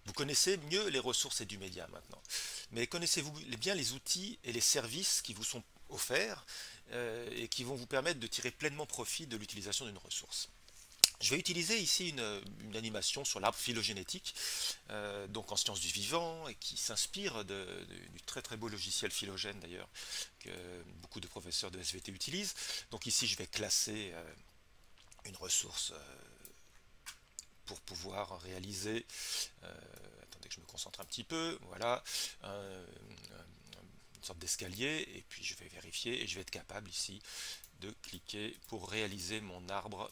Vous connaissez mieux les ressources EduMedia maintenant. Mais connaissez-vous bien les outils et les services qui vous sont offerts et qui vont vous permettre de tirer pleinement profit de l'utilisation d'une ressource? Je vais utiliser ici une animation sur l'arbre phylogénétique, donc en sciences du vivant, et qui s'inspire du très très beau logiciel Phylogène d'ailleurs, que beaucoup de professeurs de SVT utilisent. Donc ici je vais classer une ressource pour pouvoir réaliser, attendez que je me concentre un petit peu, voilà, une sorte d'escalier, et puis je vais vérifier, et je vais être capable ici de cliquer pour réaliser mon arbre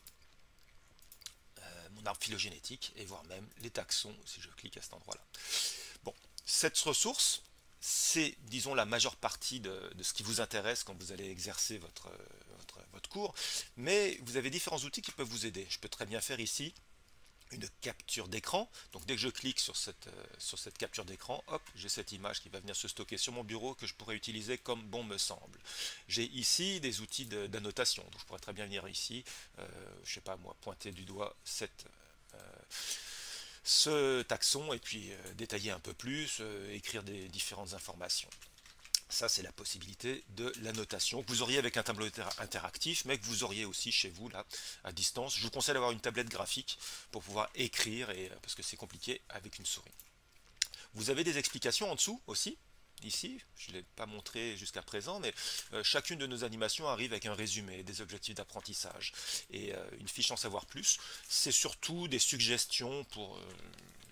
phylogénétique, et voir même les taxons si je clique à cet endroit-là. Bon, cette ressource, c'est, disons, la majeure partie de ce qui vous intéresse quand vous allez exercer votre cours, mais vous avez différents outils qui peuvent vous aider. Je peux très bien faire ici une capture d'écran. Donc dès que je clique sur cette capture d'écran, hop, j'ai cette image qui va venir se stocker sur mon bureau que je pourrais utiliser comme bon me semble. J'ai ici des outils d'annotation. Donc je pourrais très bien venir ici, je sais pas moi, pointer du doigt ce taxon et puis détailler un peu plus, écrire des différentes informations. Ça, c'est la possibilité de l'annotation que vous auriez avec un tableau interactif, mais que vous auriez aussi chez vous, là, à distance. Je vous conseille d'avoir une tablette graphique pour pouvoir écrire, parce que c'est compliqué avec une souris. Vous avez des explications en dessous aussi, ici, je ne l'ai pas montré jusqu'à présent, mais chacune de nos animations arrive avec un résumé, des objectifs d'apprentissage et une fiche en savoir plus. C'est surtout des suggestions pour...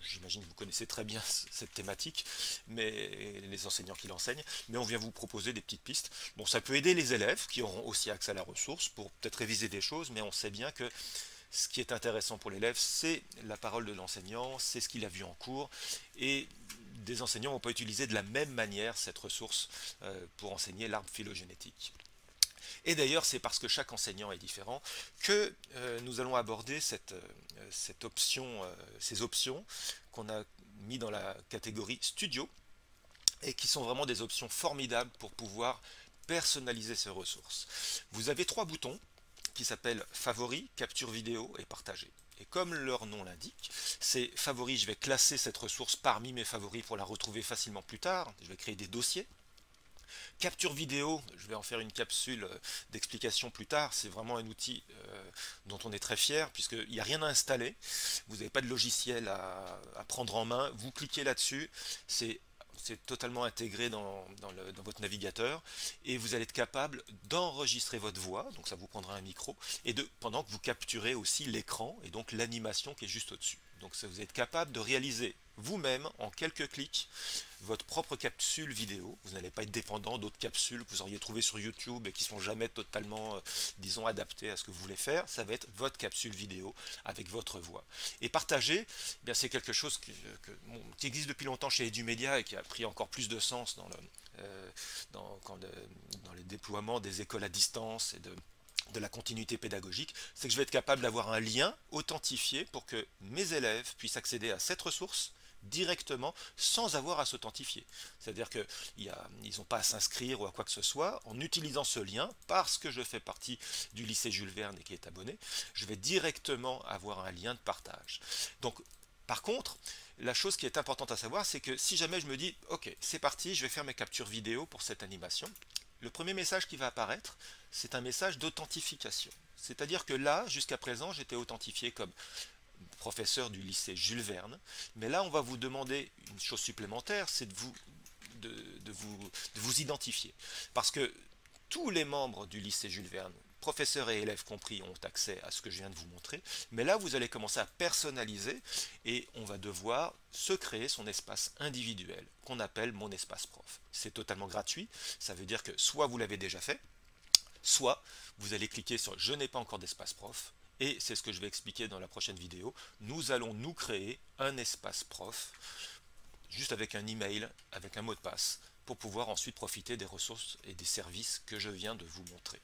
J'imagine que vous connaissez très bien cette thématique, mais les enseignants qui l'enseignent, mais on vient vous proposer des petites pistes. Bon, ça peut aider les élèves qui auront aussi accès à la ressource pour peut-être réviser des choses, mais on sait bien que ce qui est intéressant pour l'élève, c'est la parole de l'enseignant, c'est ce qu'il a vu en cours, et des enseignants ne vont pas utiliser de la même manière cette ressource pour enseigner l'arbre phylogénétique. Et d'ailleurs, c'est parce que chaque enseignant est différent que nous allons aborder cette option, ces options qu'on a mis dans la catégorie Studio et qui sont vraiment des options formidables pour pouvoir personnaliser ces ressources. Vous avez trois boutons qui s'appellent Favoris, Capture vidéo et Partager. Et comme leur nom l'indique, c'est Favoris, je vais classer cette ressource parmi mes favoris pour la retrouver facilement plus tard. Je vais créer des dossiers. Capture vidéo, je vais en faire une capsule d'explication plus tard, c'est vraiment un outil dont on est très fier puisqu'il n'y a rien à installer, vous n'avez pas de logiciel à prendre en main, vous cliquez là-dessus, c'est totalement intégré dans votre navigateur et vous allez être capable d'enregistrer votre voix, donc ça vous prendra un micro, et pendant que vous capturez aussi l'écran et donc l'animation qui est juste au-dessus. Donc ça, vous êtes capable de réaliser vous-même en quelques clics votre propre capsule vidéo. Vous n'allez pas être dépendant d'autres capsules que vous auriez trouvées sur YouTube et qui ne sont jamais totalement, disons, adaptées à ce que vous voulez faire. Ça va être votre capsule vidéo avec votre voix. Et partager, eh c'est quelque chose qui existe depuis longtemps chez EduMedia et qui a pris encore plus de sens dans les déploiements des écoles à distance et de la continuité pédagogique, c'est que je vais être capable d'avoir un lien authentifié pour que mes élèves puissent accéder à cette ressource directement sans avoir à s'authentifier. C'est-à-dire qu'ils n'ont pas à s'inscrire ou à quoi que ce soit. En utilisant ce lien, parce que je fais partie du lycée Jules Verne et qui est abonné, je vais directement avoir un lien de partage. Donc, par contre, la chose qui est importante à savoir, c'est que si jamais je me dis, ok, c'est parti, je vais faire mes captures vidéo pour cette animation, le premier message qui va apparaître, c'est un message d'authentification. C'est-à-dire que là, jusqu'à présent, j'étais authentifié comme professeur du lycée Jules Verne, mais là, on va vous demander une chose supplémentaire, c'est de vous identifier. Parce que tous les membres du lycée Jules Verne, professeurs et élèves compris, ont accès à ce que je viens de vous montrer, mais là, vous allez commencer à personnaliser et on va devoir se créer son espace individuel qu'on appelle mon espace prof. C'est totalement gratuit, ça veut dire que soit vous l'avez déjà fait, soit vous allez cliquer sur je n'ai pas encore d'espace prof, et c'est ce que je vais expliquer dans la prochaine vidéo. Nous allons nous créer un espace prof juste avec un email, avec un mot de passe, pour pouvoir ensuite profiter des ressources et des services que je viens de vous montrer.